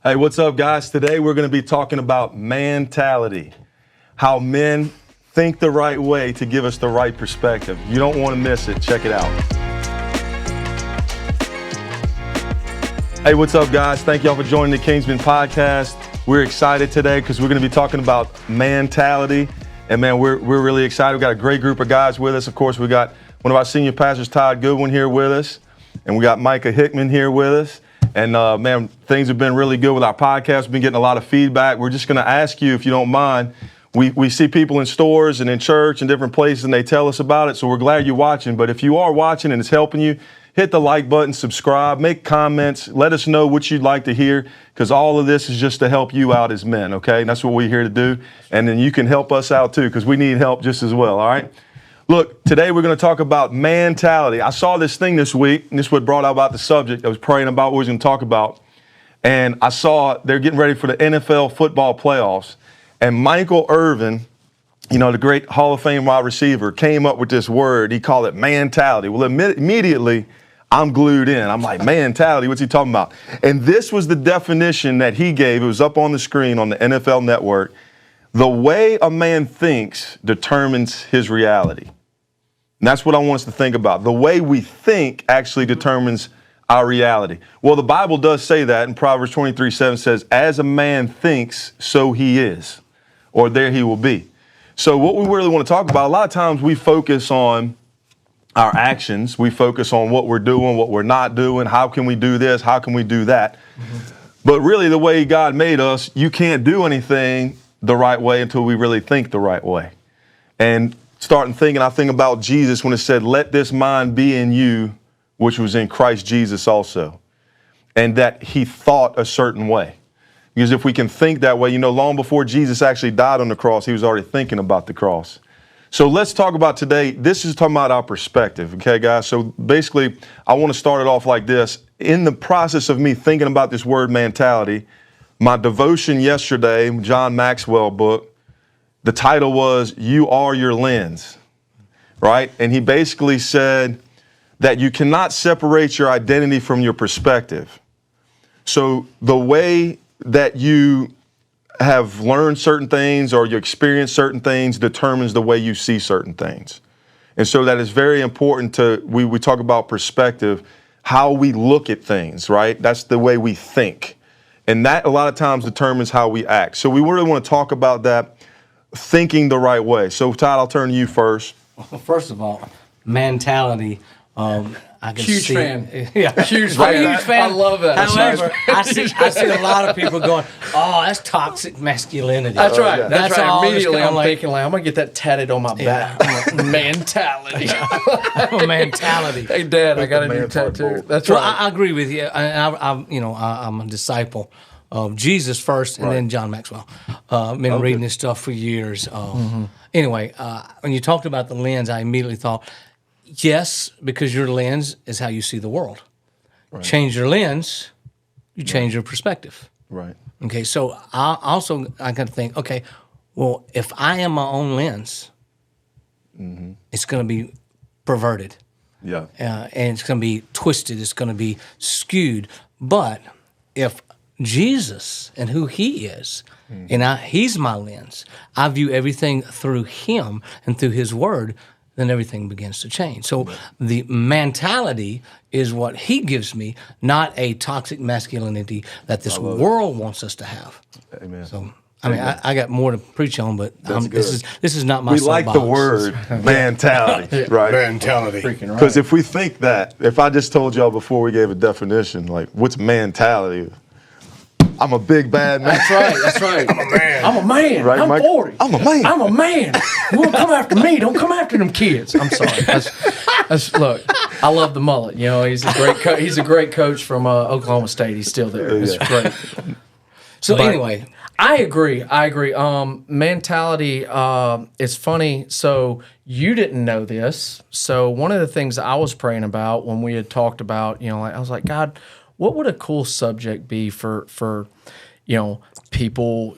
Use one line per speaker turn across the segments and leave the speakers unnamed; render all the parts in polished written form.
Hey, what's up, guys? Today we're going to be talking about MANtality, how men think the right way to give us the right perspective. You don't want to miss it. Check it out. Hey, what's up, guys? Thank y'all for joining the Kingsman podcast. We're excited today because we're going to be talking about MANtality. And man, we're really excited. We've got a great group of guys with us. Of course, we got one of our senior pastors, Todd Goodwin, here with us. And we got Micah Hickman here with us. And man, things have been really good with our podcast. We've been getting a lot of feedback. We're just going to ask you, if you don't mind, we see people in stores and in church and different places, and they tell us about it. So we're glad you're watching. But if you are watching and it's helping you, hit the like button, subscribe, make comments, let us know what you'd like to hear, because all of this is just to help you out as men, okay? And that's what we're here to do. And then you can help us out too, because we need help just as well, all right? Look, today we're going to talk about MANtality. I saw this thing this week, and this is what brought out about the subject. I was praying about what we were going to talk about, and I saw they're getting ready for the NFL football playoffs, and Michael Irvin, you know, the great Hall of Fame wide receiver, came up with this word. He called it MANtality. Well, immediately, I'm glued in. I'm like, MANtality, what's he talking about? And this was the definition that he gave. It was up on the screen on the NFL Network. The way a man thinks determines his reality. And that's what I want us to think about. The way we think actually determines our reality. Well, the Bible does say that, and Proverbs 23:7 says, as a man thinks, so he is, or there he will be. So what we really want to talk about, a lot of times we focus on our actions. We focus on what we're doing, what we're not doing. How can we do this? How can we do that? But really, the way God made us, you can't do anything the right way until we really think the right way. And starting thinking, I think about Jesus when it said, let this mind be in you, which was in Christ Jesus also. And that he thought a certain way. Because if we can think that way, you know, long before Jesus actually died on the cross, he was already thinking about the cross. So let's talk about today. This is talking about our perspective, okay, guys? So basically, I want to start it off like this. In the process of me thinking about this word MANtality, my devotion yesterday, John Maxwell book, the title was, You Are Your Lens, right? And he basically said that you cannot separate your identity from your perspective. So the way that you have learned certain things or you experience certain things determines the way you see certain things. And so that is very important to, we talk about perspective, how we look at things, right? That's the way we think. And that a lot of times determines how we act. So we really want to talk about that, thinking the right way. So Todd, I'll turn to you first.
Well, first of all, MANtality. I can
Huge
see,
fan.
Yeah,
Huge
I'm
fan.
a huge fan.
I love that.
However, I see a lot of people going, "Oh, that's toxic masculinity."
That's right.
yeah.
That's right.
all just
Immediately,
kinda
I'm thinking, like, I'm gonna get that tatted on my back. MANtality.
MANtality.
Hey, Dad, I got a new
man part
tattoo.
bold.
That's
Well,
right.
I agree with you. I'm a disciple of Jesus first, and then John Maxwell. Been reading this stuff for years. Anyway, when you talked about the lens, I immediately thought, yes, because your lens is how you see the world. Right. Change your lens, you change your perspective.
Right.
Okay, so I got to think, okay, well, if I am my own lens, it's going to be perverted.
Yeah.
And it's going to be twisted. It's going to be skewed. But if Jesus and who he is, and he's my lens, I view everything through him and through his word, then everything begins to change. So the MANtality is what he gives me, not a toxic masculinity that this world wants us to have.
Amen.
So I mean, I got more to preach on, but this is not my
We
soapbox.
like the word MANtality, right?
MANtality.
Freaking right.
Because if we think that, if I just told y'all before we gave a definition, like, what's MANtality? I'm a big bad man.
That's right. That's right. I'm a man. I'm a man.
Right,
I'm
Mike?
40.
I'm a man.
I'm a man. You want to come after me? Don't come after them kids. I'm sorry. Look, I love the mullet. You know, he's a great coach from Oklahoma State. He's still there. It's great.
So
But
anyway,
I agree. MANtality. It's funny. So you didn't know this. So one of the things I was praying about when we had talked about, you know, like, I was like, God, what would a cool subject be for you know, people,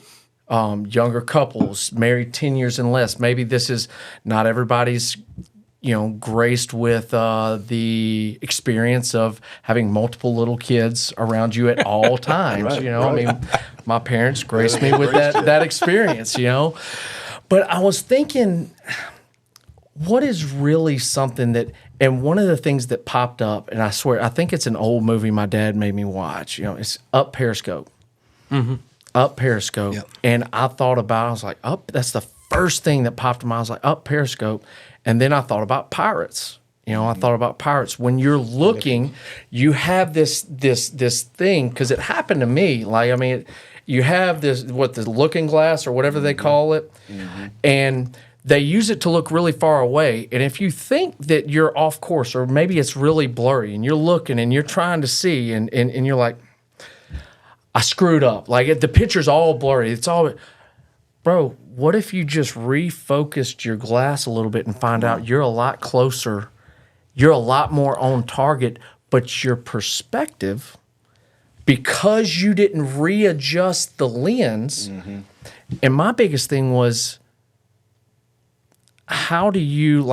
younger couples, married 10 years and less? Maybe this is not everybody's graced with the experience of having multiple little kids around you at all times.
Right,
I mean, my parents graced me with that experience. But I was thinking, what is really something that, and one of the things that popped up, and I swear, I think it's an old movie my dad made me watch. It's Up Periscope. Mm-hmm. Up Periscope. Yep. And I thought about, I was like, that's the first thing that popped in my mind. I was like, Up Periscope. And then I thought about pirates. I thought about pirates. When you're looking, you have this thing, because it happened to me. Like, I mean, you have this, the looking glass or whatever they call it, and they use it to look really far away. And if you think that you're off course, or maybe it's really blurry, and you're looking and you're trying to see, and you're like, I screwed up. Like, the picture's all blurry. It's all, bro, what if you just refocused your glass a little bit and find out you're a lot closer, you're a lot more on target, but your perspective, because you didn't readjust the lens. And my biggest thing was, how do you,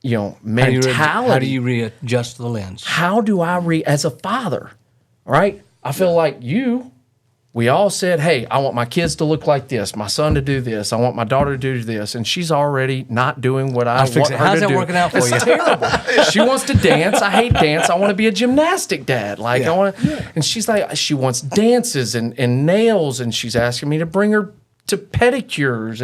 MANtality?
How do you readjust the lens?
How do I as a father, right? I feel like we all said, hey, I want my kids to look like this, my son to do this, I want my daughter to do this, and she's already not doing what I want her to do.
How's that working out for you?
It's terrible. She wants to dance. I hate dance. I want to be a gymnastic dad. I want to, and she's like, she wants dances and nails, and she's asking me to bring her to pedicures,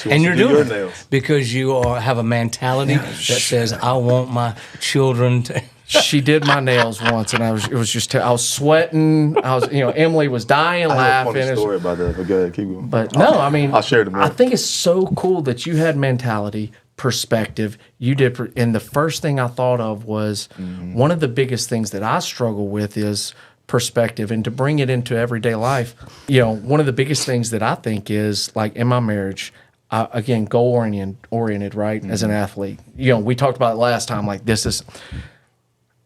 and you're doing it because you have a MANtality that says, I want my children to.
She did my nails once, and I was sweating. Emily was dying laughing.
I have a funny story about that, but go ahead, keep going.
But no, I mean,
I'll share it tomorrow.
I think it's so cool that you had MANtality, perspective. You did, and the first thing I thought of was one of the biggest things that I struggle with is perspective, and to bring it into everyday life. One of the biggest things that I think is, like, in my marriage, again, goal oriented, right? As an athlete, we talked about it last time. Like, this is.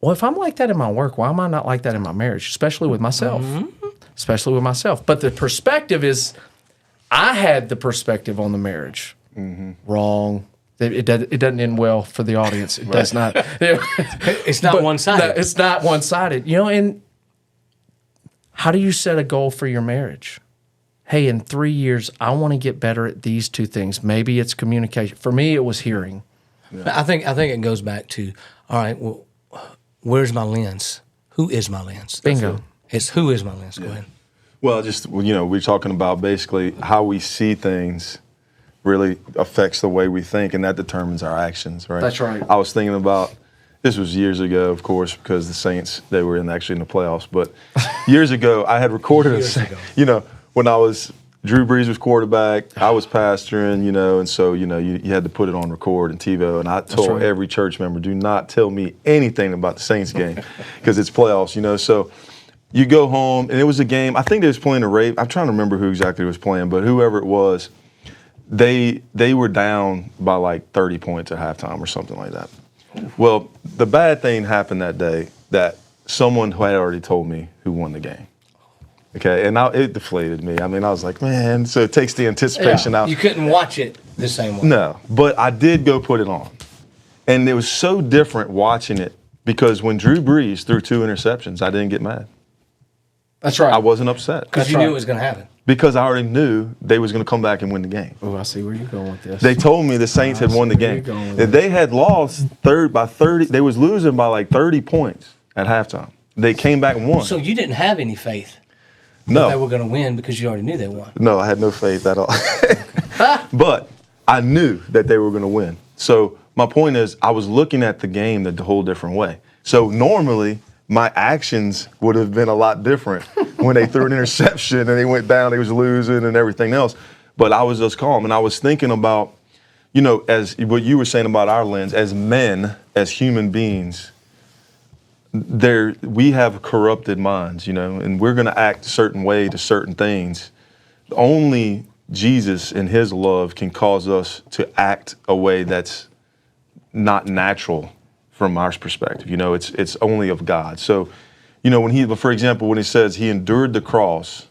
Well, if I'm like that in my work, why am I not like that in my marriage? Especially with myself. Especially with myself. But the perspective is, I had the perspective on the marriage. Wrong. It doesn't end well for the audience. It does not.
It's not one-sided.
It's not one-sided. And how do you set a goal for your marriage? Hey, in 3 years, I want to get better at these two things. Maybe it's communication. For me, it was hearing.
Yeah. I think it goes back to, all right, well, where's my lens? Who is my lens?
Bingo.
It's who is my lens? Go ahead.
Well, we're talking about basically how we see things really affects the way we think, and that determines our actions, right?
That's right.
I was thinking about, this was years ago, of course, because the Saints, they were actually in the playoffs, but years ago, I had recorded when Drew Brees was quarterback, I was pastoring, and so, you had to put it on record and TiVo, and I told every church member, do not tell me anything about the Saints game, because it's playoffs, so you go home, and it was a game, I think they was playing I'm trying to remember who exactly was playing, but whoever it was, they were down by like 30 points at halftime or something like that. Well, the bad thing happened that day, that someone who had already told me who won the game. Okay, and it deflated me. I mean, I was like, man, so it takes the anticipation out.
You couldn't watch it the same way.
No, but I did go put it on. And it was so different watching it, because when Drew Brees threw 2 interceptions, I didn't get mad.
That's right.
I wasn't upset.
Because you knew it was going to happen.
Because I already knew they was going to come back and win the game.
Oh, I see where you're going with this.
They told me the Saints had won the game. If they had lost by 30, they was losing by like 30 points at halftime. They came back and won.
So you didn't have any faith.
No.
They were going to win because you already knew they won.
No, I had no faith at all. But I knew that they were going to win. So my point is, I was looking at the game the whole different way. So normally, my actions would have been a lot different when they threw an interception and they went down, they was losing and everything else. But I was just calm. And I was thinking about, as what you were saying about our lens, as men, as human beings, we have corrupted minds, and we're going to act a certain way to certain things. Only Jesus and his love can cause us to act a way that's not natural from our perspective. It's only of God. So, for example, when he says he endured the cross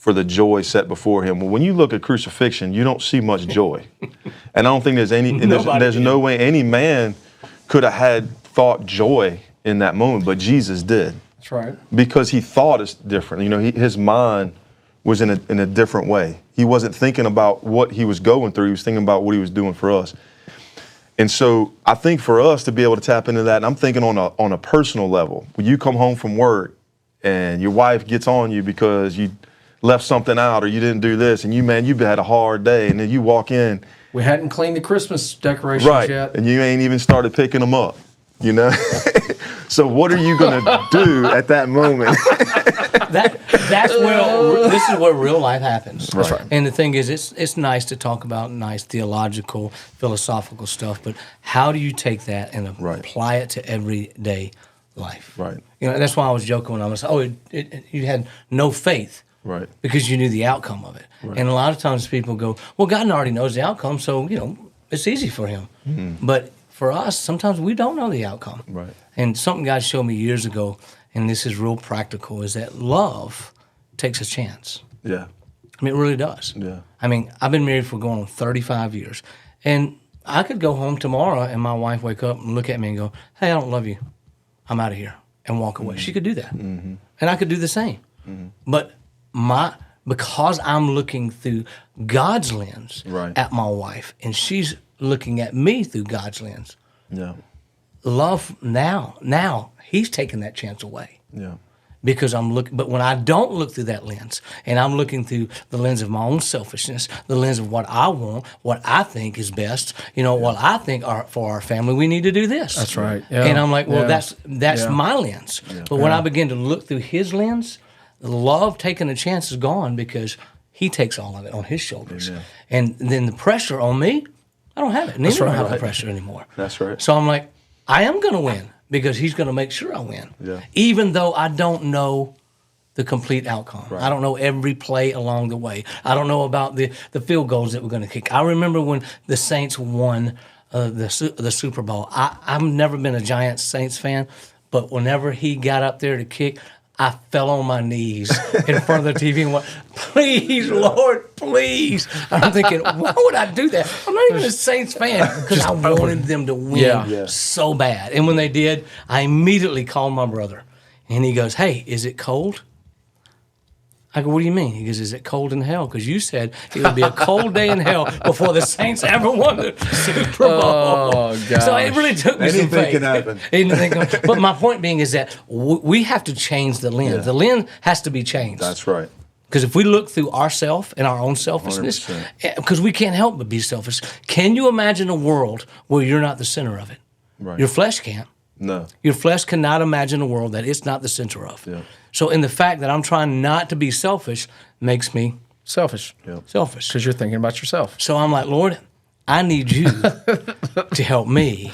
for the joy set before him. Well, when you look at crucifixion, you don't see much joy. And I don't think there's no way any man could have had thought joy in that moment, but Jesus did.
That's right.
Because he thought it's different. You know, his mind was in a different way. He wasn't thinking about what he was going through. He was thinking about what he was doing for us. And so I think for us to be able to tap into that, and I'm thinking on a personal level, when you come home from work and your wife gets on you because you left something out or you didn't do this, and you've had a hard day, and then you walk in.
We hadn't cleaned the Christmas decorations yet.
And you ain't even started picking them up, you know? So what are you going to do at that moment?
This is where real life happens.
That's right.
And the thing is, it's nice to talk about nice theological, philosophical stuff, but how do you take that and apply it to everyday life?
Right.
You know, that's why I was joking when I was, you had no faith.
Right.
Because you knew the outcome of it. Right. And a lot of times people go, well, God already knows the outcome, so, you know, it's easy for him. Mm-hmm. But for us, sometimes we don't know the outcome.
Right.
And something God showed me years ago, and this is real practical, is that love takes a chance.
Yeah.
I mean, it really does.
Yeah.
I mean, I've been married for going on 35 years. And I could go home tomorrow and my wife wake up and look at me and go, hey, I don't love you. I'm out of here, and walk away. She could do that. Mm-hmm. And I could do the same. Mm-hmm. But because I'm looking through God's lens at my wife, and she's looking at me through God's lens.
Yeah.
Love now he's taking that chance away.
Yeah.
Because I'm looking, but when I don't look through that lens, and I'm looking through the lens of my own selfishness, the lens of what I want, what I think is best, you know, what I think for our family, we need to do this.
That's right. Yeah.
And I'm like, well, that's my lens. Yeah. But when I begin to look through his lens, the love taking a chance is gone because he takes all of it on his shoulders. Amen. And then the pressure on me, I don't have it. Neither don't have the pressure anymore.
That's right.
So I'm like, I am going to win because he's going to make sure I win. Yeah. Even though I don't know the complete outcome. Right. I don't know every play along the way. I don't know about the field goals that we're going to kick. I remember when the Saints won the Super Bowl. I've never been a giant Saints fan, but whenever he got up there to kick, I fell on my knees in front of the TV and went, please, Lord, please. I'm thinking, why would I do that? I'm not even a Saints fan because I wanted them to win so bad. And when they did, I immediately called my brother. And he goes, hey, is it cold? I go, what do you mean? He goes, is it cold in hell? Because you said it would be a cold day in hell before the Saints ever won the Super Bowl.
Oh, gosh.
So it really took me some faith.
Anything can happen.
But my point being is that we have to change the lens. Yeah. The lens has to be changed.
That's right.
Because if we look through ourself and our own selfishness, because we can't help but be selfish, can you imagine a world where you're not the center of it? Right. Your flesh can't.
No.
Your flesh cannot imagine a world that it's not the center of. Yeah. So in the fact that I'm trying not to be selfish makes me
selfish.
Yep.
Selfish.
Because you're thinking about yourself.
So I'm like, Lord, I need you to help me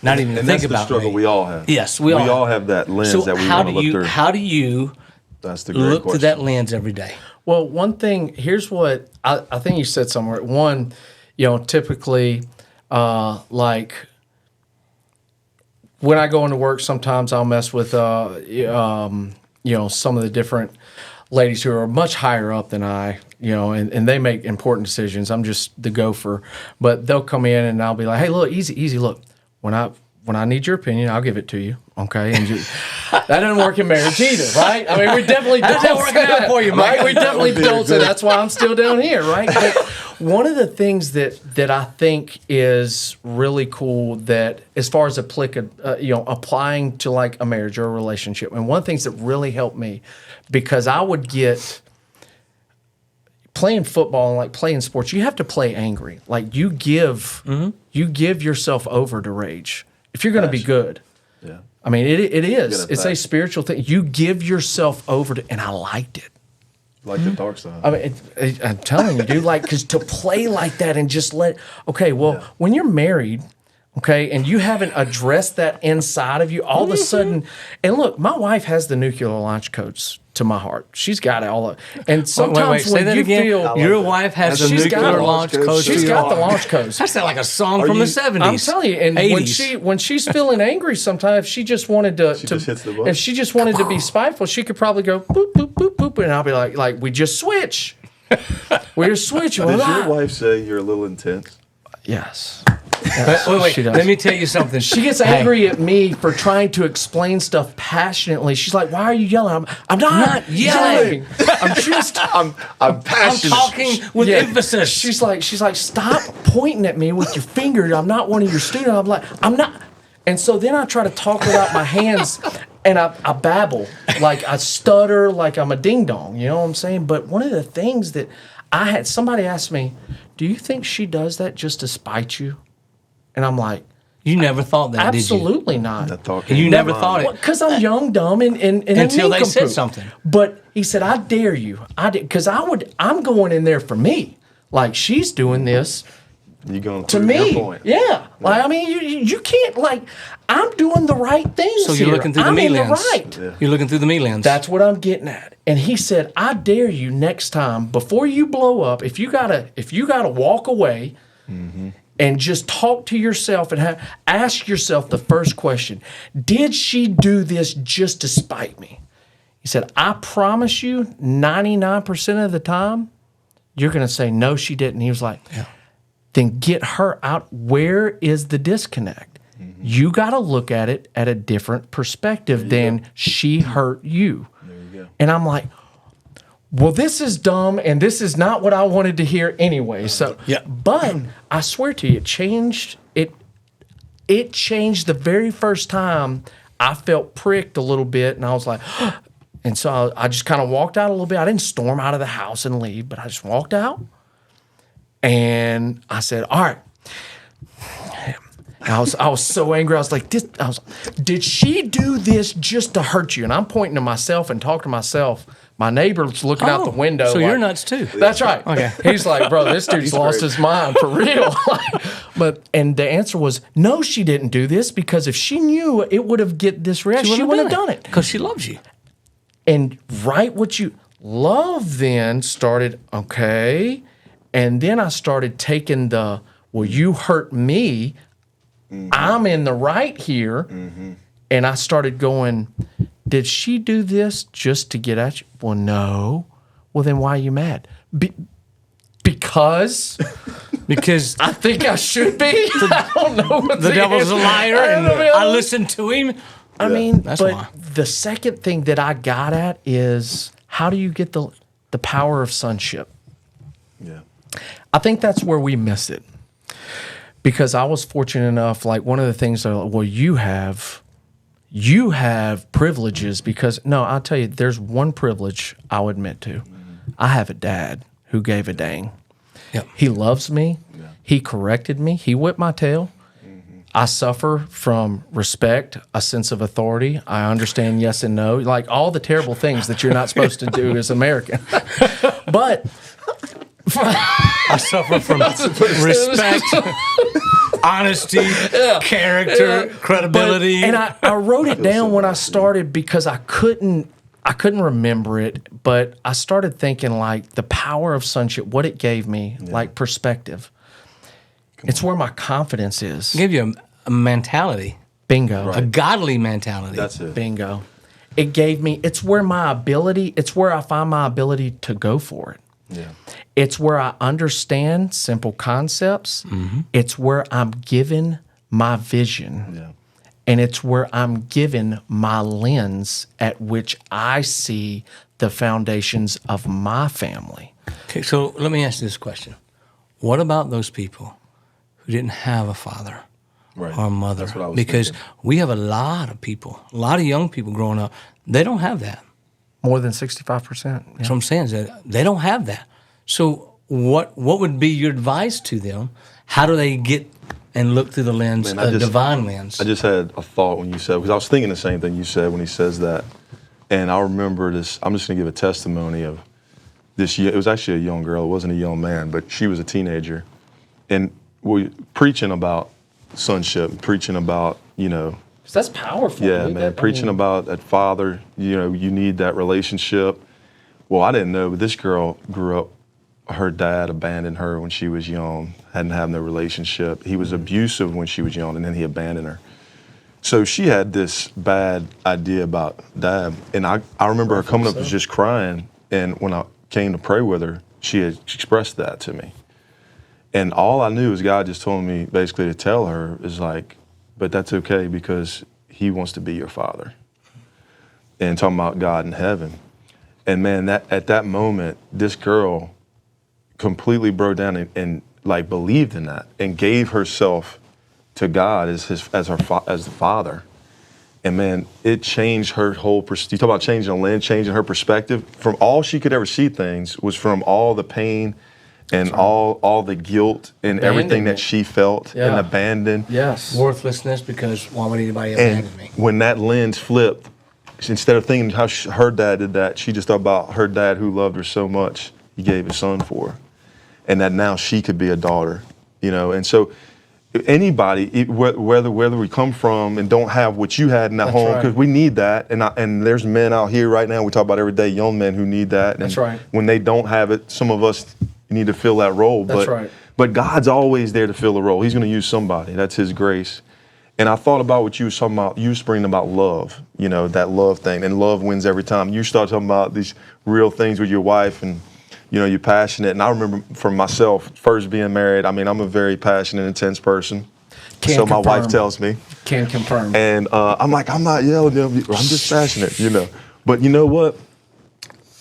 not even think about me.
That's the struggle we all have.
Yes, we all
have that lens that we want to look through.
How do you
That's the great
look
question.
through that lens every day?
Well, one thing, here's what, I think you said somewhere. One, you know, typically, like, when I go into work, sometimes I'll mess with, you know, some of the different ladies who are much higher up than I, you know, and they make important decisions. I'm just the gopher. But they'll come in and I'll be like, hey, look, easy, look. When I need your opinion, I'll give it to you, okay? And that doesn't work in marriage either, right? I mean, we definitely don't
working out for you, Mike.
Right? We definitely don't say that's why I'm still down here, right? But one of the things that I think is really cool that as far as applying to like a marriage or a relationship, and one of the things that really helped me, because I would get playing football and like playing sports, you have to play angry. Like you give yourself over to rage if you're going to be good. Yeah. I mean, it is. It's a spiritual thing. You give yourself over to, and I liked it.
Like the dark side.
I mean, I'm telling you, dude, like, because to play like that and just when you're married, okay, and you haven't addressed that inside of you, all of a sudden, and look, my wife has the nuclear launch codes to my heart. She's got it all. And sometimes when you feel
your wife has a nuclear launch code,
she's got the launch codes.
That sounds like a song from the 70s.
I'm telling you, and 80s. when she's feeling angry, sometimes she just wanted to,
just hits the button.
if she just wanted to be spiteful, she could probably go boop boop boop boop pooping. And I'll be like, we just switch. We just switch.
Does your wife say you're a little intense?
Yes.
Wait.
She does.
Let me tell you something.
She gets angry at me for trying to explain stuff passionately. She's like, "Why are you yelling?" I'm not yelling. I'm just
I'm passionate.
I'm talking with emphasis.
She's like, "Stop pointing at me with your finger. I'm not one of your students." I'm like, "I'm not." And so then I try to talk without my hands, and I babble, like I stutter, like I'm a ding dong. You know what I'm saying? But one of the things that somebody asked me, "Do you think she does that just to spite you?" And I'm like,
you never thought that,
absolutely not.
That thought
did you? You
came to
never
mind.
thought it.
Because I'm young, dumb, and
Until they said
nincompoop.
something.
But he said, "I dare you." Because I'm going in there for me. Like, she's doing this
You going
to
prove
me.
your point.
Yeah. Like, I mean, you can't, like, I'm doing the right things
So you're
here.
looking through the
I'm
me
in
lens.
the right.
Yeah.
You're looking through the me lens.
That's what I'm getting at. And he said, "I dare you next time, before you blow up, if you gotta walk away and just talk to yourself and ask yourself the first question, did she do this just to spite me?" He said, "I promise you 99% of the time, you're going to say, no, she didn't." He was like, then get her out. Where is the disconnect? You got to look at it at a different perspective than she hurt you.
There you go.
And I'm like, well, this is dumb, and this is not what I wanted to hear anyway. So, but I swear to you, it changed. It changed the very first time I felt pricked a little bit, and I was like, and so I just kind of walked out a little bit. I didn't storm out of the house and leave, but I just walked out, and I said, "All right." I was so angry. I was like, "Did she do this just to hurt you?" And I'm pointing to myself and talking to myself. My neighbor's looking out the window.
So
like,
you're nuts too.
That's right.
Okay.
He's like, "Bro, this dude's lost his mind for real." And the answer was, no, she didn't do this, because if she knew it would have get this reaction, she wouldn't have done it.
Because she loves you.
And what you love then started, okay. And then I started taking well, you hurt me. I'm in the right here. And I started going, did she do this just to get at you? Well, no. Well, then why are you mad? Because
I
think I should be. I don't know what
the devil's a liar, and I listened to him.
I mean,
That's
but
why.
the second thing that I got at is, how do you get the power of sonship?
Yeah.
I think that's where we miss it. Because I was fortunate enough, like, one of the things that, well, you have privileges, because, no, I'll tell you, there's one privilege I'll admit to. I have a dad who gave a dang.
Yep.
He loves me. Yeah. He corrected me. He whipped my tail. I suffer from respect, a sense of authority. I understand yes and no, like all the terrible things that you're not supposed to do as American. But
I suffer from respect, honesty, character, credibility.
And I wrote it down when I started, because I couldn't remember it, but I started thinking, like, the power of sonship, what it gave me, like perspective. It's where my confidence is.
It gave you a mentality.
Bingo.
Right.
A godly mentality.
That's it.
Bingo. It gave me, it's where I find my ability to go for it.
Yeah.
It's where I understand simple concepts. It's where I'm given my vision.
Yeah.
And it's where I'm given my lens at which I see the foundations of my family.
Okay, so let me ask you this question. What about those people who didn't have a father
Right.
or a mother?
That's what I was
Because
thinking.
we have a lot of people, a lot of young people growing up, they don't have that.
More than 65%.
That's what I'm saying, is that they don't have that. So what would be your advice to them? How do they get and look through the lens,
Man,
divine lens?
I just had a thought when you said, because I was thinking the same thing you said when he says that. And I remember this, I'm just going to give a testimony of this. It was actually a young girl. It wasn't a young man, but she was a teenager. And we preaching about sonship, preaching about,
So that's powerful.
yeah,
dude.
man, preaching about that father, you need that relationship. Well, I didn't know, but this girl grew up, her dad abandoned her when she was young, hadn't had no relationship. He was abusive when she was young, and then he abandoned her. So she had this bad idea about dad. And I remember her coming up and just crying And when I came to pray with her, she had expressed that to me. And all I knew is God just told me basically to tell her is like, but that's okay because he wants to be your father. And talking about God in heaven. And man, that at that moment, this girl completely broke down and like believed in that and gave herself to God as the father. And man, it changed her whole, you talk about changing a lens, changing her perspective. From all she could ever see things was from all the pain and all the guilt and everything that she felt and abandoned.
Yes.
Worthlessness, because why would anybody abandon me?
When that lens flipped, instead of thinking how her dad did that, she just thought about her dad who loved her so much, he gave his son for her. And that now she could be a daughter, you know. And so anybody, whether we come from and don't have what you had in that home, because we need that. And there's men out here right now, we talk about every day, young men who need that. And
That's right.
When they don't have it, some of us need to fill that role.
That's right.
But God's always there to fill the role. He's going to use somebody. That's his grace. And I thought about what you was talking about. You was bringing about love, you know, that love thing. And love wins every time. You start talking about these real things with your wife and, you know, you're passionate. And I remember for myself, first being married, I mean, I'm a very passionate, intense person. So my wife tells me.
Can confirm.
And I'm like, I'm not yelling, I'm just passionate, you know. But you know what?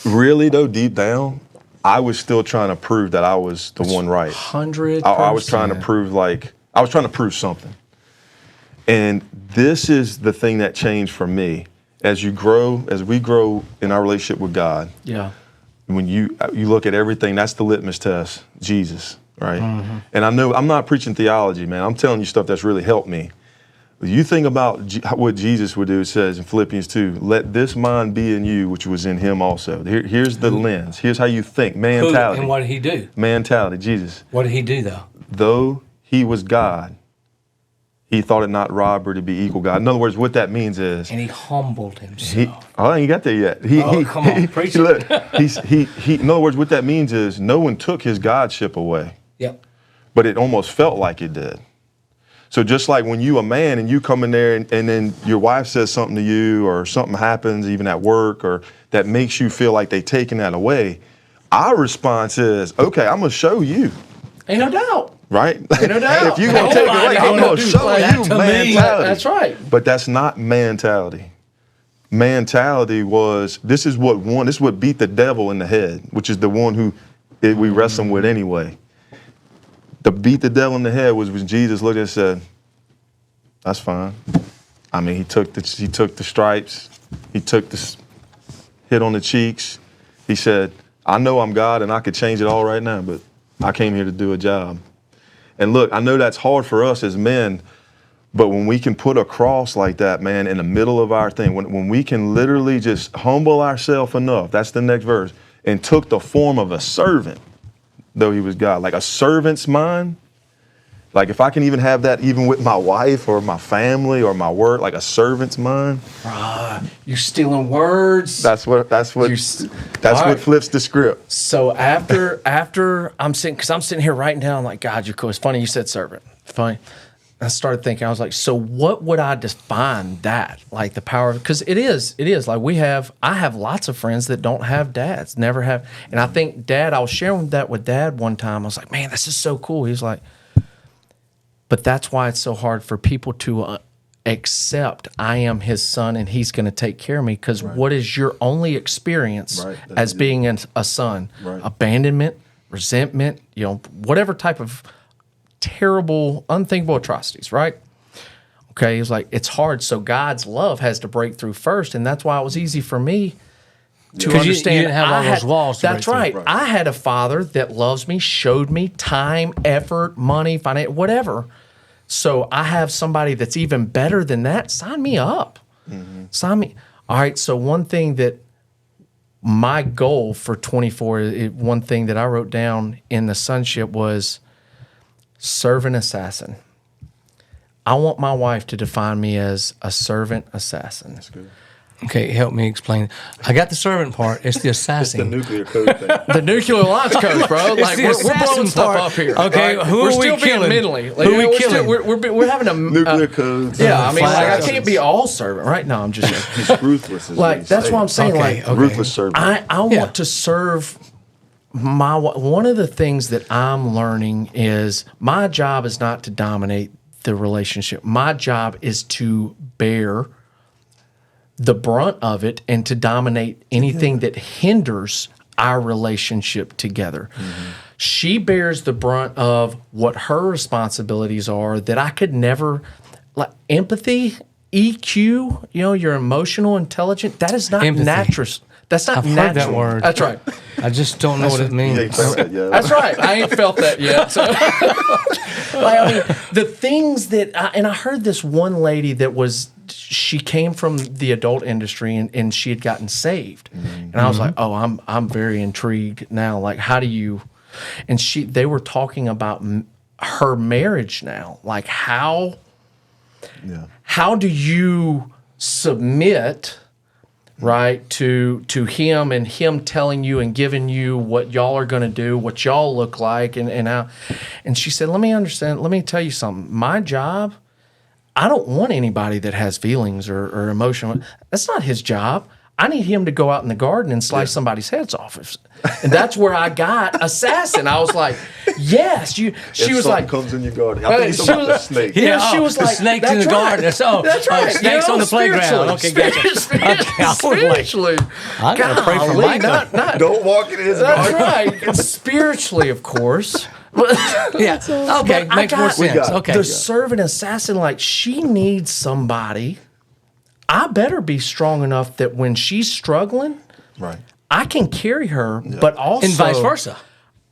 Really, though, deep down, I was still trying to prove that I was the one right.
100%.
I was trying to prove I was trying to prove something. And this is the thing that changed for me. As we grow in our relationship with God. Yeah. When you look at everything, that's the litmus test, Jesus, right? Mm-hmm. And I know I'm not preaching theology, man. I'm telling you stuff that's really helped me. You think about what Jesus would do. It says in Philippians 2, let this mind be in you, which was in him also. Here's the lens. Here's how you think. MANtality.
And what did he do?
MANtality, Jesus.
What did he do, though?
Though he was God, he thought it not robbery to be equal God. In other words, what that means is...
And he humbled himself.
I ain't got there yet.
Come on, preach it.
Look, in other words, what that means is no one took his godship away.
Yep.
But it almost felt like it did. So just like when you a man and you come in there and then your wife says something to you or something happens even at work or that makes you feel like they taking that away, our response is, okay, I'm going to show you.
Ain't no doubt.
Right?
Ain't no doubt.
If you're going to take it away, I'm going to show you MANtality.
That's right.
But that's not MANtality. MANtality was, this is what beat the devil in the head, which is the one who we wrestle with anyway. To beat the devil in the head was when Jesus looked and said, that's fine. I mean, he took the stripes, he took the hit on the cheeks. He said, I know I'm God and I could change it all right now, but I came here to do a job. And look, I know that's hard for us as men, but when we can put a cross like that, man, in the middle of our thing, when we can literally just humble ourselves enough, that's the next verse, and took the form of a servant, though he was God, like a servant's mind. Like if I can even have that even with my wife or my family or my work, like a servant's mind.
You're stealing words.
That's what flips the script.
So after I'm sitting here writing down, like, God, you're cool. It's funny you said servant. Funny. I started thinking, I was like, so what would I define that? Like the power, because it is like I have lots of friends that don't have dads, never have. And I think I was sharing that with Dad one time. I was like, man, this is so cool. He was like, but that's why it's so hard for people to accept I am his son and he's going to take care of me. Because what is your only experience as being a son? Right. Abandonment, resentment, whatever type of terrible, unthinkable atrocities, right? Okay, it's like, it's hard. So God's love has to break through first. And that's why it was easy for me to understand.
You didn't have all those walls to
That's
break
right. I had a father that loves me, showed me time, effort, money, finance, whatever. So I have somebody that's even better than that. Sign me up. Mm-hmm. Sign me. All right, so one thing that my goal for 24, one thing that I wrote down in the sonship was servant assassin. I want my wife to define me as a servant assassin.
That's good.
Okay, help me explain. I got the servant part. It's the
It's the
assassin.
nuclear code thing.
The nuclear launch codes, bro. Like
the
we're
assassin
blowing stuff
part.
up here.
Okay,
right?
who
we're
are we
still
killing?
being mentally. Like,
Who are we
we're
killing?
We're having a
Nuclear codes.
Yeah, I mean, like I
Flash.
can't be all servant, right? No, I'm just
He's ruthless. Is
like that's what I'm saying.
Okay,
Like
okay.
Ruthless servant.
I want to serve my one of the things that I'm learning is my job is not to dominate the relationship. My job is to bear the brunt of it and to dominate anything that hinders our relationship together. She bears the brunt of what her responsibilities are that I could never, like empathy, EQ, your emotional intelligence, that is not
Empathy.
natural. That's not
I've
natural.
heard that word.
That's right.
I just don't know what it means.
Yeah, you felt that, yeah.
That's right. I ain't felt that yet. So, the things that, I heard this one lady that she came from the adult industry and she had gotten saved, and I was like, oh, I'm very intrigued now. Like, how do you? And they were talking about her marriage now. Like, how do you submit? Right, to him and him telling you and giving you what y'all are going to do, what y'all look like, and how. And she said, let me tell you something. My job, I don't want anybody that has feelings or emotion. That's not his job. I need him to go out in the garden and slice somebody's heads off. And that's where I got assassin. I was like, yes. She was like,
comes in your garden. I think it's about the snake.
Yeah, she was
the
like,
snakes in
that's
the garden.
right. That's right.
Snakes on the playground. Okay, gotcha.
Spiritually.
I gotta pray for
Golly,
Michael.
not,
Don't walk in his
that's
garden.
right. And spiritually, of course.
Yeah. Okay,
But I
makes more
got
sense. Okay.
The servant assassin, like she needs somebody. I better be strong enough that when she's struggling,
Right.
I can carry her, but also
And vice versa.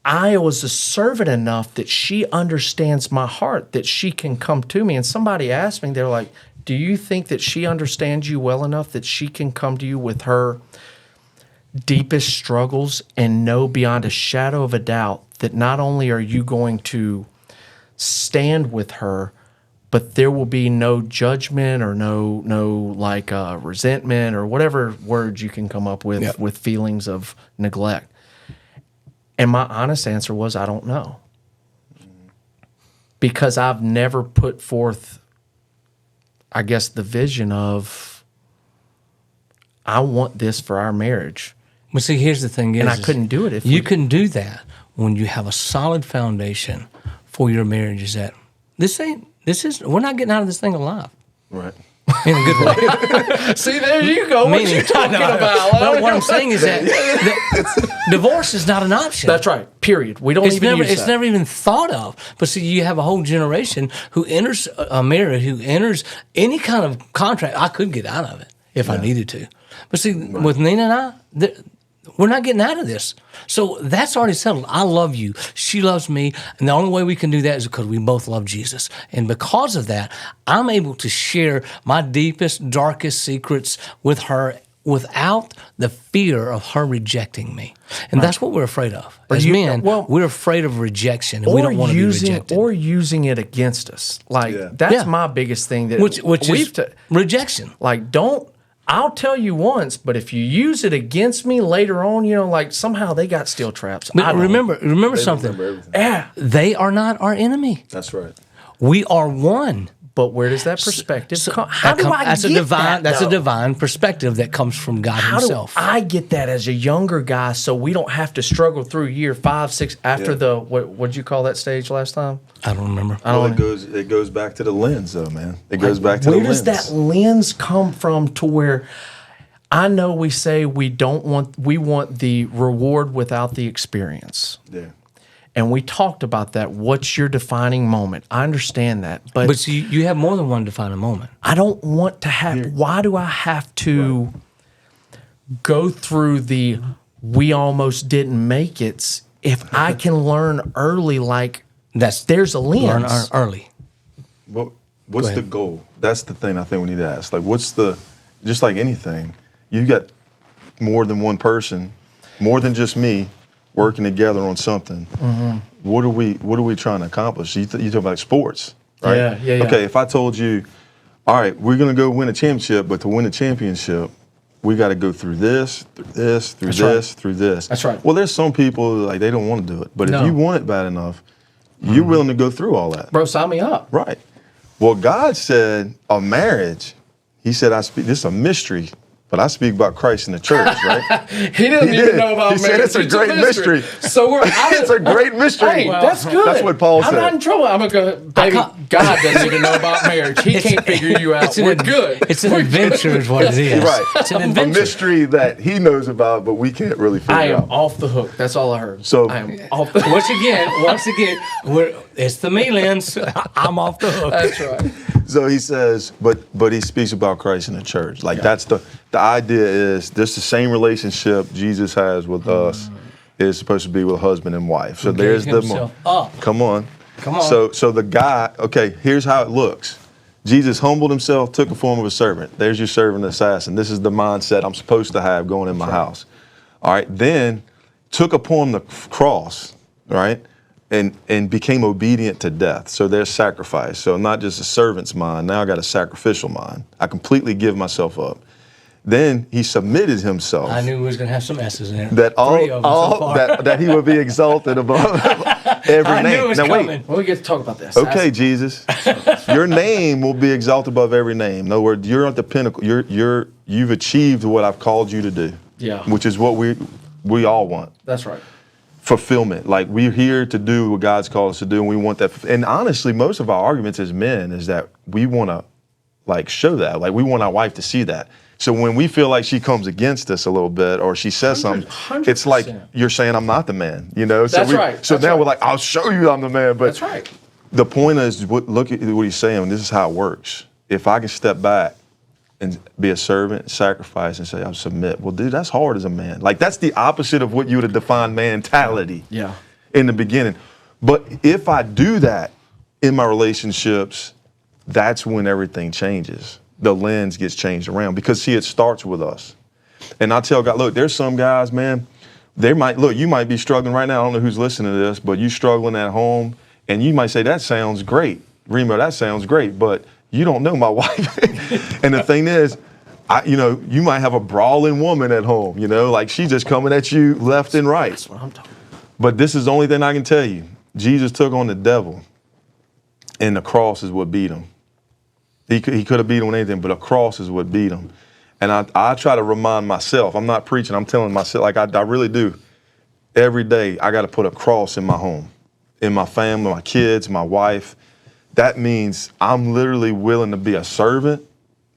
I was a servant enough that she understands my heart, that she can come to me. And somebody asked me, they're like, do you think that she understands you well enough that she can come to you with her deepest struggles and know beyond a shadow of a doubt that not only are you going to stand with her, but there will be no judgment or no like resentment or whatever words you can come up with with feelings of neglect. And my honest answer was, I don't know. Because I've never put forth, I guess, the vision of, I want this for our marriage.
Well, see, here's the thing is,
And I couldn't do it if
you can do that when you have a solid foundation for your marriage. Is that we're not getting out of this thing alive.
Right.
In a good way.
See, there you go. What
Meaning-
you talking
I know.
about?
But what I'm saying is that divorce is not an option.
That's right. Period. We don't even use
It's
that.
never even thought of. But see, you have a whole generation who enters a marriage, who enters any kind of contract. I could get out of it if I needed to. But see, with Nina and I, we're not getting out of this. So that's already settled. I love you. She loves me. And the only way we can do that is because we both love Jesus. And because of that, I'm able to share my deepest, darkest secrets with her without the fear of her rejecting me. And that's what we're afraid of. As men, we're afraid of rejection, and we don't want to be rejected.
Or using it against us. Like, that's my biggest thing. That
Which is rejection.
Like, I'll tell you once, but if you use it against me later on, like somehow they got steel traps.
But remember something.
Everything.
They are not our enemy.
That's right.
We are one.
But where does that perspective come? How do I
that's
get
a divine,
that?
That's
though?
a divine perspective that comes from God Himself.
How do I get that as a younger guy so we don't have to struggle through year 5, 6 after the what'd you call that stage last time?
I don't remember.
It goes back to the lens, though, man. It goes back to the
Where
lens.
does that lens come from to where I know we say we want the reward without the experience.
Yeah.
And we talked about that. What's your defining moment? I understand that. But
see, you have more than one defining moment.
I don't want to have, why do I have to go through the we almost didn't make it if I can learn early, like there's a lens.
Learn early.
What's the goal? That's the thing I think we need to ask. Like, just like anything, you got more than one person, more than just me, working together on something. Mm-hmm. What are we trying to accomplish? You talk about sports, right?
Yeah.
Okay, if I told you, all right, we're going to go win a championship, but to win a championship, we got to go through this, through this, through this, through this.
That's right.
Well, there's some people like they don't want to do it, but
No.
if you want it bad enough, you're willing to go through all that.
Bro, sign me up.
Right. Well, God said a marriage. He said, "I speak." This is a mystery. But I speak about Christ in the church, right?
He didn't even know about
He
marriage.
said it's a great mystery.
So
it's a great mystery.
Hey, that's good.
That's what Paul
I'm
said.
not in trouble. I'm going to go, baby, God doesn't even know about marriage. He can't figure you out. We're good.
It's an adventure is what it is.
Right.
It's an
A
adventure.
mystery that he knows about, but we can't really figure
I
out.
am off the hook. That's all I heard.
So-
I am off the hook.
Once again, it's the me lens. I'm off the hook.
That's right.
So he says, but he speaks about Christ in the church. Like that's the idea is this the same relationship Jesus has with us is supposed to be with husband and wife. So there's the
himself up.
Come on.
Come on.
So the guy, okay, here's how it looks. Jesus humbled himself, took the form of a servant. There's your servant assassin. This is the mindset I'm supposed to have going in my house. All right, then took upon the cross, right? And became obedient to death. So there's sacrifice. So not just a servant's mind, now I got a sacrificial mind. I completely give myself up. Then he submitted himself.
I knew we was going to have some S's in there.
That
Three of them so far.
that he would be exalted above every
I
name.
knew it was
Now
coming.
wait.
Well, we get to talk about this.
Okay, Jesus. Your name will be exalted above every name. In other words, you're at the pinnacle. You've achieved what I've called you to do.
Yeah.
Which is what we all want.
That's right.
Fulfillment. Like we're here to do what God's called us to do, and we want that. And honestly, most of our arguments as men is that we want to like show that. Like we want our wife to see that. So when we feel like she comes against us a little bit or she says something,
100%.
it's like you're saying I'm not the man, you know? So
That's right.
So
That's
now
right.
we're like, I'll show you I'm the man. But
That's right.
the point is, look at what he's saying. This is how it works. If I can step back and be a servant, sacrifice, and say, I'll submit. Well, dude, that's hard as a man. Like, that's the opposite of what you would have defined MANtality
Yeah.
in the beginning. But if I do that in my relationships, that's when everything changes. The lens gets changed around because, see, it starts with us. And I tell God, look, there's some guys, man, you might be struggling right now. I don't know who's listening to this, but you struggling at home, and you might say, that sounds great. Remo, that sounds great, but you don't know my wife. And the thing is, you might have a brawling woman at home, like she's just coming at you left and right.
That's what I'm talking about.
But this is the only thing I can tell you. Jesus took on the devil, and the cross is what beat him. He could have beat him with anything, but a cross is what beat him. And I try to remind myself, I'm not preaching, I'm telling myself, like I really do. Every day, I got to put a cross in my home, in my family, my kids, my wife. That means I'm literally willing to be a servant,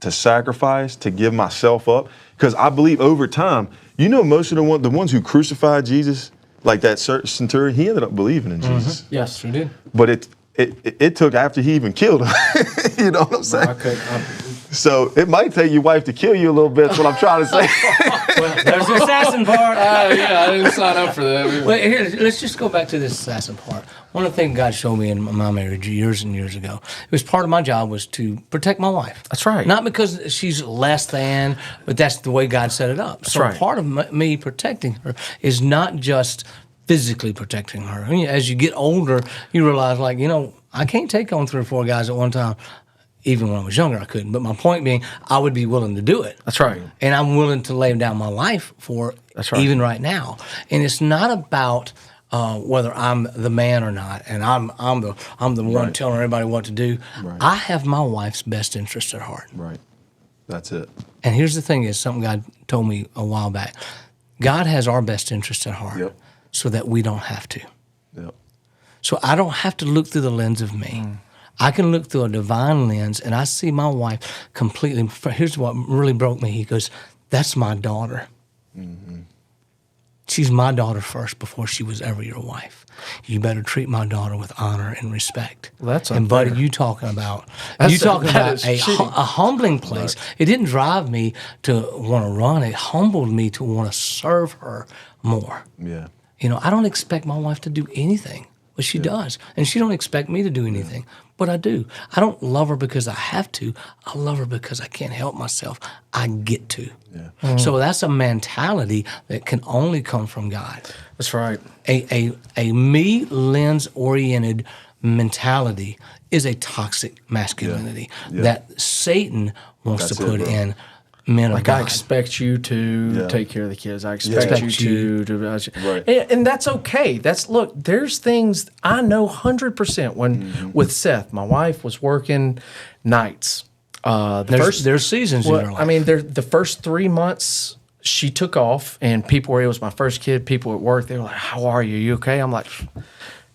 to sacrifice, to give myself up. Because I believe over time, most of the ones who crucified Jesus, like that centurion, he ended up believing in Jesus.
Yes,
Sure did.
But it took after he even killed him. You know what I'm saying? So it might take your wife to kill you a little bit. That's what I'm trying to say.
Well, there's the assassin part.
Yeah, I didn't sign up for that.
Well, here, let's just go back to this assassin part. One of the things God showed me in my marriage years and years ago, it was part of my job was to protect my wife.
That's right.
Not because she's less than, but that's the way God set it up. So
right.
part of me protecting her is not just physically protecting her. I mean, as you get older, you realize, like, I can't take on 3 or 4 guys at one time. Even when I was younger, I couldn't. But my point being, I would be willing to do it.
That's right.
And I'm willing to lay down my life for
That's right.
even right now. And it's not about whether I'm the man or not, and I'm the one
Right.
telling everybody what to do.
Right.
I have my wife's best interest at heart.
Right. That's it.
And here's the thing: is something God told me a while back. God has our best interest at heart,
Yep.
so that we don't have to.
Yep.
So I don't have to look through the lens of me. I can look through a divine lens, and I see my wife completely. Here's what really broke me. He goes, "That's my daughter. She's my daughter first before she was ever your wife. You better treat my daughter with honor and respect."
Well, that's
and buddy,
unfair.
you talking about
That
a
is cheating.
humbling place. It didn't drive me to want to run. It humbled me to want to serve her more.
Yeah.
I don't expect my wife to do anything, but she does. And she don't expect me to do anything, but I do. I don't love her because I have to. I love her because I can't help myself. I get to.
Yeah.
So that's a mentality that can only come from God.
That's right.
A me lens oriented mentality is a toxic masculinity
Yeah.
that Satan wants
That's
to
it,
put
bro.
in men of
like
God.
I expect you to take care of the kids. I expect you to
Right.
and that's okay. Look, there's things I know 100% when with Seth, my wife was working nights.
There's seasons in your life.
I mean, the first 3 months she took off, and it was my first kid. People at work, they were like, "How are you? You okay?" I'm like,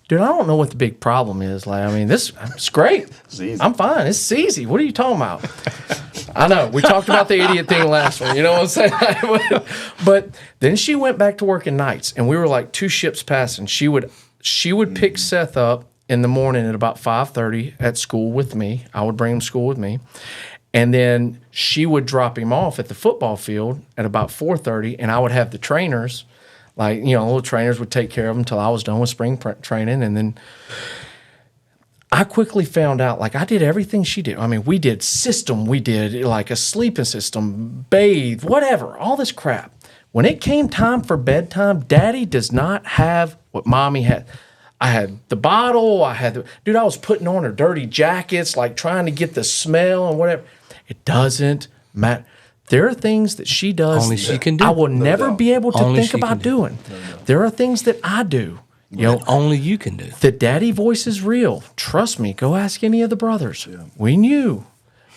dude, I don't know what the big problem is. Like, I mean, it's great.
It's easy.
I'm fine. It's easy. What are you talking about? I know. We talked about the idiot thing last one. You know what I'm saying? But then she went back to working nights, and we were like 2 ships passing. She would pick Seth up in the morning at about 5:30 at school with me. I would bring him to school with me. And then she would drop him off at the football field at about 4:30, and I would have the trainers, like, little trainers would take care of him until I was done with spring training. And then I quickly found out, like, I did everything she did. I mean, we did like a sleeping system, bathe, whatever, all this crap. When it came time for bedtime, Daddy does not have what Mommy had. I had the bottle. I was putting on her dirty jackets, like trying to get the smell and whatever. It doesn't matter. There are things that she does
Only she can do.
I will never be able to
Only
think
she
about
can do.
doing. There are things that I do.
Only you can do.
The daddy voice is real. Trust me. Go ask any of the brothers. Yeah. We knew.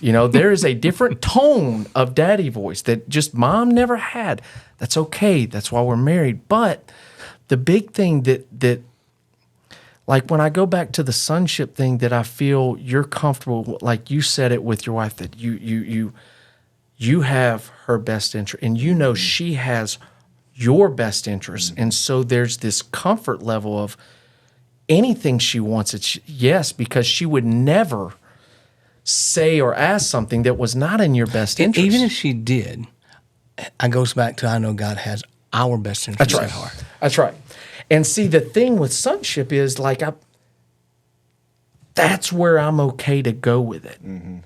There is a different tone of daddy voice that just mom never had. That's okay. That's why we're married. But the big thing that like when I go back to the sonship thing, that I feel you're comfortable, like you said it with your wife, that you have her best interest, and she has your best interest. And so there's this comfort level of anything she wants, it's yes, because she would never say or ask something that was not in your best interest.
Even if she did, it goes back to, I know God has our best interest at heart.
That's right. And see, the thing with sonship is, like, that's where I'm okay to go with it. Mm-hmm.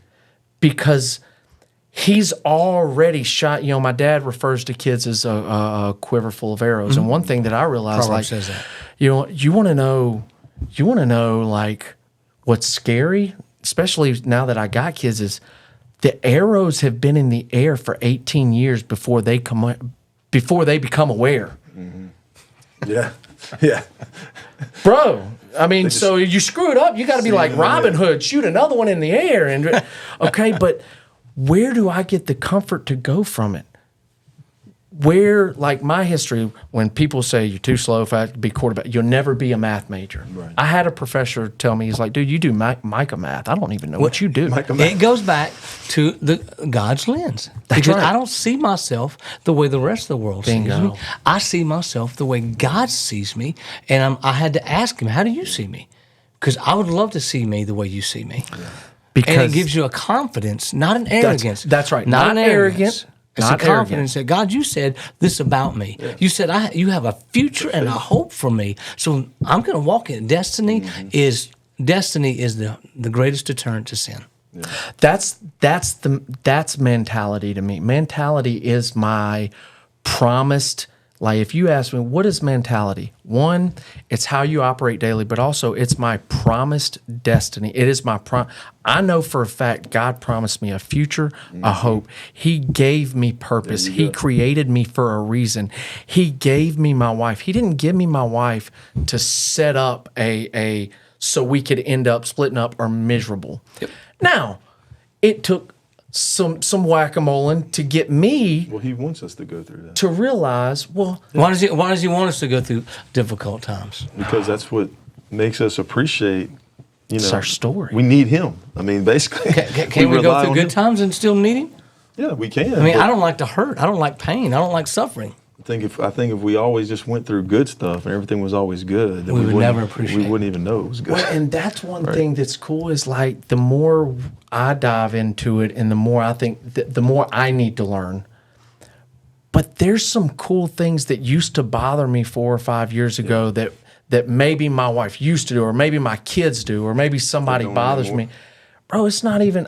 Because he's already shot. My dad refers to kids as a quiver full of arrows. Mm-hmm. And one thing that I realized,
Proverbs says that.
you want to know, like, what's scary, especially now that I got kids, is the arrows have been in the air for 18 years before they become aware.
Mm-hmm. Yeah. Yeah.
Bro, I mean, so you screw it up, you got to be like Robin Hood, shoot another one in the air. And okay, but where do I get the comfort to go from it? Where, like my history, when people say you're too slow, fast to be quarterback, you'll never be a math major. Right. I had a professor tell me, he's like, dude, you do Micah math. I don't even know what you do.
It goes back to God's lens.
That's
because
right.
I don't see myself the way the rest of the world sees me. I see myself the way God sees me, and I had to ask him, how do you see me? Because I would love to see me the way you see me. Yeah.
Because
and it gives you a confidence, not an arrogance.
That's right.
Not an
arrogant.
It's a confidence that, God, you said this about me. Yeah. You said you have a future and a hope for me. So I'm going to walk in. Destiny is the greatest deterrent to sin.
Yeah. That's MANtality to me. MANtality is my promised. Like, if you ask me, what is MANtality? One, it's how you operate daily, but also it's my promised destiny. It is my I know for a fact God promised me a future, a hope. He gave me purpose. He created me for a reason. He gave me my wife. He didn't give me my wife to set up so we could end up splitting up or miserable. Yep. Now, it took some whack-a-moling to get me.
Well, he wants us to go through that.
To realize, why
does he want us to go through difficult times?
Because that's what makes us appreciate.
It's our story.
We need him. I mean, basically,
can we go through good times and still need him?
Yeah, we can.
I mean, I don't like to hurt. I don't like pain. I don't like suffering.
I think if we always just went through good stuff and everything was always good, then
we would never appreciate it.
We wouldn't even know it was good.
Well, and that's one thing that's cool is, like, the more I dive into it and the more I think, the more I need to learn. But there's some cool things that used to bother me 4 or 5 years ago that maybe my wife used to do, or maybe my kids do, or maybe somebody bothers me. Bro, it's not even.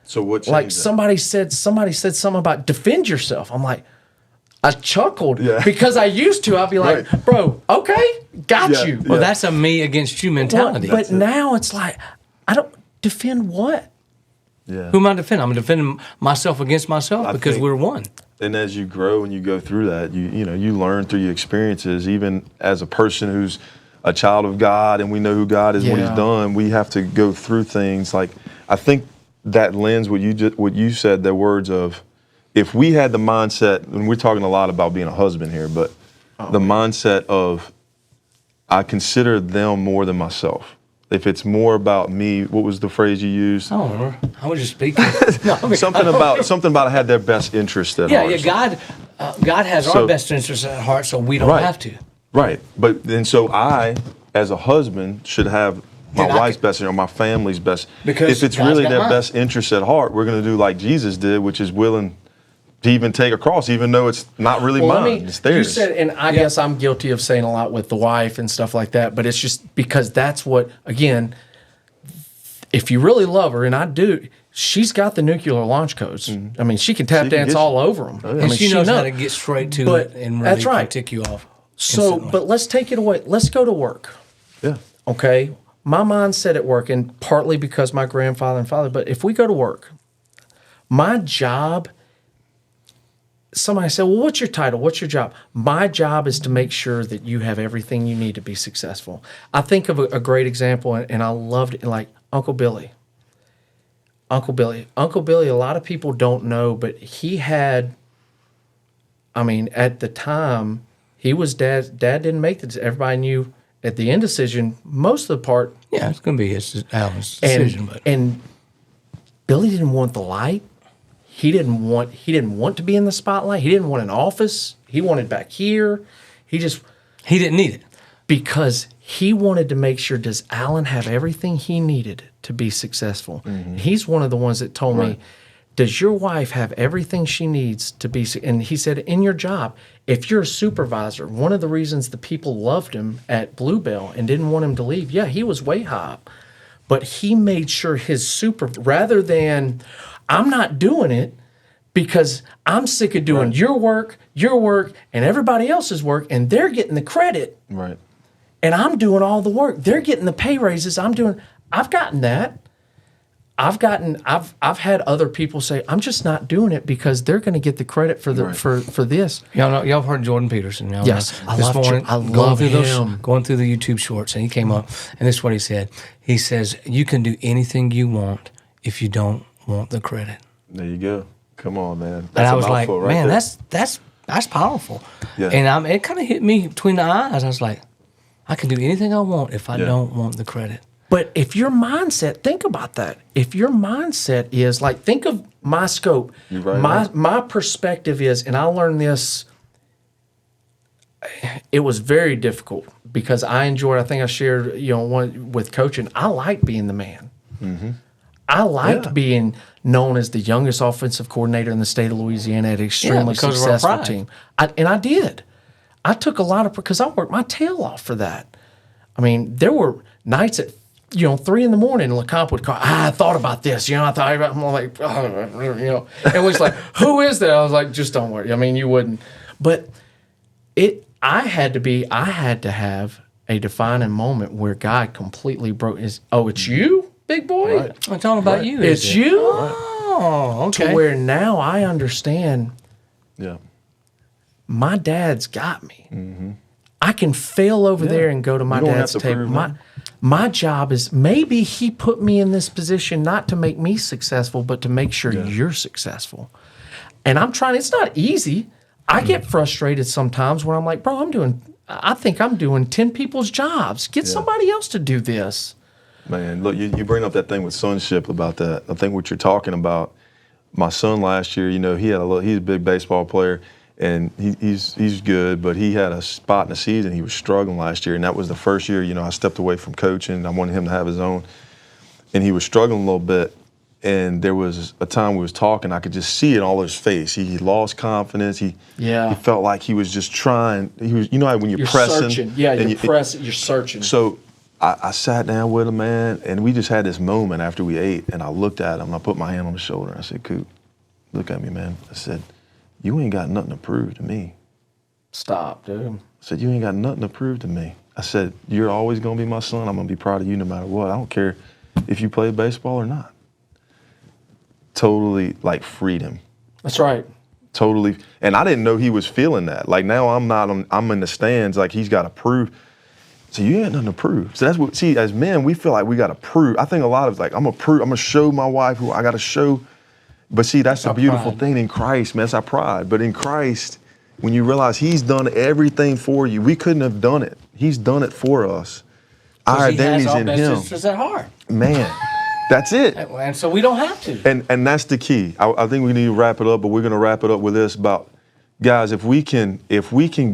So what?
Like, somebody said something about defend yourself. I'm like, I chuckled because I used to. I'd be like, bro, okay, got you.
Well, that's a me against you mentality.
But now it's like, I don't defend what?
Yeah.
Who am I defending? I'm defending myself against myself because
think-
we're one.
And as you grow and you go through that, you learn through your experiences. Even as a person who's a child of God, and we know who God is, what He's
Yeah.
done, we have to go through things. Like, I think that lens, what you said, the words of, if we had the mindset, and we're talking a lot about being a husband here, but the mindset of, I consider them more than myself. If it's more about me, what was the phrase you used?
I don't remember. I was just speaking. No, I mean,
Something about I had their best interest at
yeah,
heart.
yeah. God has
So-
our best interests at heart, so we don't
Right.
have to.
Right. But then so I, as a husband, should have my
And I
wife's
could-
best or my family's best.
Because
if it's
God's
really
got
their
mine.
best interest at heart, we're going to do like Jesus did, which is willing to even take a cross, even though it's not really
Well,
mine. It's theirs.
You said, and I guess I'm guilty of saying a lot with the wife and stuff like that, but it's just because that's what, again, if you really love her, and I do, she's got the nuclear launch codes. I mean, she can tap
She can
dance
get
all
you.
over them.
yeah.
I
And
mean,
she knows how to get straight to
But
it and
that's
really
right.
tick you off.
So,
instantly.
but let's take it away. Let's go to work.
Yeah.
Okay. My mindset at work, and partly because my grandfather and father, but if we go to work, my job, somebody said, well, what's your title? What's your job? My job is to make sure that you have everything you need to be successful. I think of a great example, and I loved it, like Uncle Billy. Uncle Billy, a lot of people don't know, but he had, I mean, at the time, he was dad didn't make it. Everybody knew at the end decision, most of the part,
yeah, it's going to be Alan's decision. But
and Billy didn't want the light. He didn't want to be in the spotlight. He didn't want an office. He wanted back here.
he didn't need it.
Because he wanted to make sure, does Alan have everything he needed to be successful? He's one of the ones that told me, does your wife have everything she needs to be? And he said, in your job, if you're a supervisor, one of the reasons the people loved him at Bluebell and didn't want him to leave, yeah, he was way high up. But he made sure his rather than, I'm not doing it because I'm sick of doing your work, and everybody else's work, and they're getting the credit.
Right.
And I'm doing all the work. They're getting the pay raises. I've gotten that. I've had other people say, I'm just not doing it because they're going to get the credit for the for this.
Y'all have heard Jordan Peterson. Y'all
Yes,
know.
I
This
love
morning,
I
going
love
through
him.
going through the YouTube shorts, and he came up, and this is what he said. He says, you can do anything you want if you don't want the credit.
There you go. Come on, man.
And I
a
was like,
mouthful right
man,
there.
that's powerful.
Yeah.
And it kind of hit me between the eyes. I was like, I can do anything I want if I don't want the credit.
But if your mindset, think about that. If your mindset is like, think of my scope.
You're right,
My perspective is, and I learned this, it was very difficult because I enjoyed, I think I shared, one with coaching, I like being the man. I liked being known as the youngest offensive coordinator in the state of Louisiana at an extremely
because of our
successful
pride.
team. I did. I took a lot of, because I worked my tail off for that. I mean, there were nights at 3 a.m. and LeComp would call, I thought about this, I thought about, I'm like, and it was like, who is that? I was like, just don't worry. I mean, you wouldn't. But I had to have a defining moment where God completely broke it's you, big boy?
Right.
I'm talking about you.
It's
is it?
you?
Oh, okay.
To where now I understand
Yeah.
my dad's got me. I can fail over there and go to my
You don't have
dad's
to
table.
prove nothing.
My job is, maybe he put me in this position not to make me successful, but to make sure you're successful. And I'm trying, it's not easy. I get frustrated sometimes when I'm like, bro, I think I'm doing 10 people's jobs. Get somebody else to do this.
Man, look, you bring up that thing with sonship about that. I think what you're talking about, my son last year, he's a big baseball player, and he's good, but he had a spot in the season. He was struggling last year, and that was the first year, I stepped away from coaching. I wanted him to have his own, and he was struggling a little bit. And there was a time we was talking, I could just see it in all his face. He lost confidence. He felt like he was just trying. He was, how when you're pressing.
Searching. Yeah, you're searching.
So I sat down with him, man, and we just had this moment after we ate, and I looked at him, and I put my hand on his shoulder, and I said, Coop, look at me, man. I said, you ain't got nothing to prove to me.
Stop, dude.
I said, you ain't got nothing to prove to me. I said, you're always going to be my son. I'm going to be proud of you no matter what. I don't care if you play baseball or not. totally like freed him.
That's right.
Totally. And I didn't know he was feeling that. Like now I'm in the stands, like he's got to prove. So you ain't nothing to prove. So that's what, see, as men, we feel like we got to prove. I think a lot of it's like, I'm going to show my wife who I got to show. But see, that's the beautiful thing in Christ, man. That's our pride. But in Christ, when you realize he's done everything for you, we couldn't have done it. He's done it for us. Our identity's in him.
It's at heart.
Man, that's it.
And so we don't have to.
And that's the key. I think we need to wrap it up, but we're going to wrap it up with this about, guys, if we can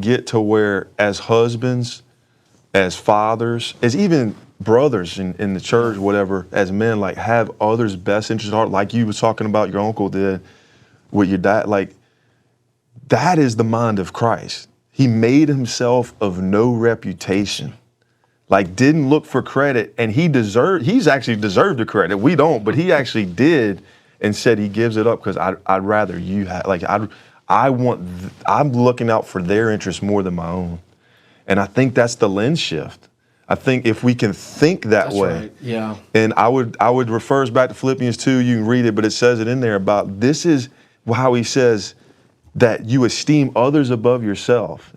get to where as husbands, as fathers, as even brothers in the church, whatever, as men, like have others' best interests at heart, like you was talking about your uncle did with your dad, like that is the mind of Christ. He made himself of no reputation, like didn't look for credit, and he's actually deserved the credit. We don't, but he actually did, and said he gives it up because I'd rather you have, like I'm looking out for their interests more than my own. And I think that's the lens shift. I think if we can think that way,
right. Yeah.
And I would refer us back to Philippians 2, you can read it, but it says it in there about this is how he says that you esteem others above yourself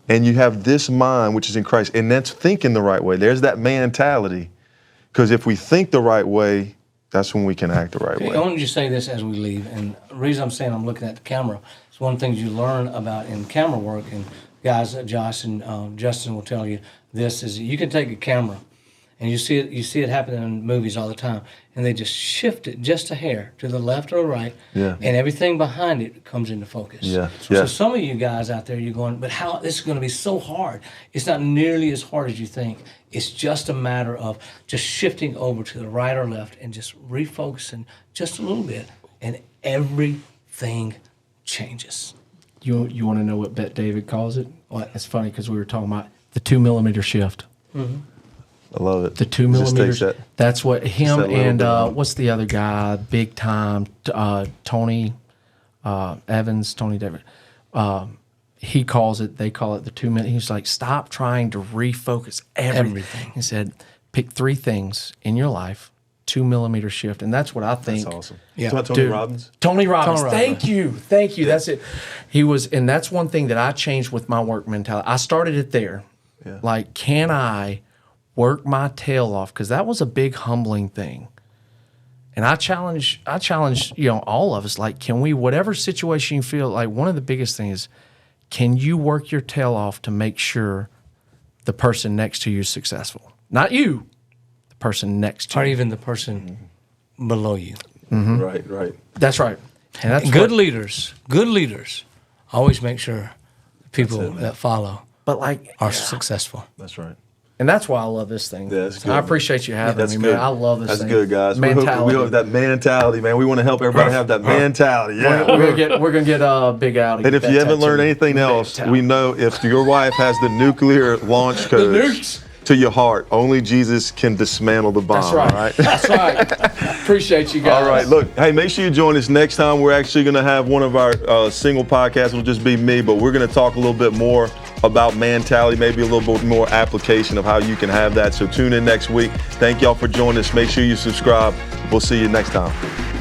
and you have this mind which is in Christ, and that's thinking the right way. There's that mentality, because if we think the right way, that's when we can act the right way.
I want you to say this as we leave, and the reason I'm saying I'm looking at the camera, it's one of the things you learn about in camera work, and guys, Josh and Justin will tell you this, is you can take a camera and you see it happen in movies all the time, and they just shift it just a hair to the left or the right, and everything behind it comes into focus. So some of you guys out there, you're going, but how, this is going to be so hard. It's not nearly as hard as you think. It's just a matter of just shifting over to the right or left and just refocusing just a little bit, and everything changes.
You want to know what Bet David calls it?
What?
It's funny because we were talking about the 2 millimeter shift.
Mm-hmm.
I love it.
The 2 millimeters. That's what him and what's the other guy? Big time, Tony Evans, Tony David. He calls it. They call it the 2 minute. He's like, stop trying to refocus everything. He said, pick 3 things in your life. 2 millimeter shift, and that's what I think.
That's awesome.
Yeah,
Tony Robbins.
Tony Robbins. Thank you. That's it. He was, and that's one thing that I changed with my work mentality. I started it there.
Yeah.
Like, can I work my tail off? Because that was a big humbling thing. And I challenge, all of us. Like, can we, whatever situation you feel, like one of the biggest things is, can you work your tail off to make sure the person next to you is successful? Not you. Person next to
or
you.
even the person below you.
Mm-hmm.
Right.
That's right. And that's
good leaders always make sure the people that follow are successful.
That's right.
And that's why I love this thing.
Yeah, that's good,
I appreciate you having me, man. I love this
that's
thing.
That's good, guys.
MANtality.
We hope that mentality, man. We want to help everybody have that mentality. Yeah.
We're gonna get Big Audi.
And if you haven't learned anything else, we know if your wife has the nuclear launch codes to your heart, only Jesus can dismantle the bomb.
That's right.
All right?
That's right. Appreciate you guys.
All right, look, hey, make sure you join us next time. We're actually going to have one of our single podcasts. It'll just be me, but we're going to talk a little bit more about MANtality, maybe a little bit more application of how you can have that. So tune in next week. Thank y'all for joining us. Make sure you subscribe. We'll see you next time.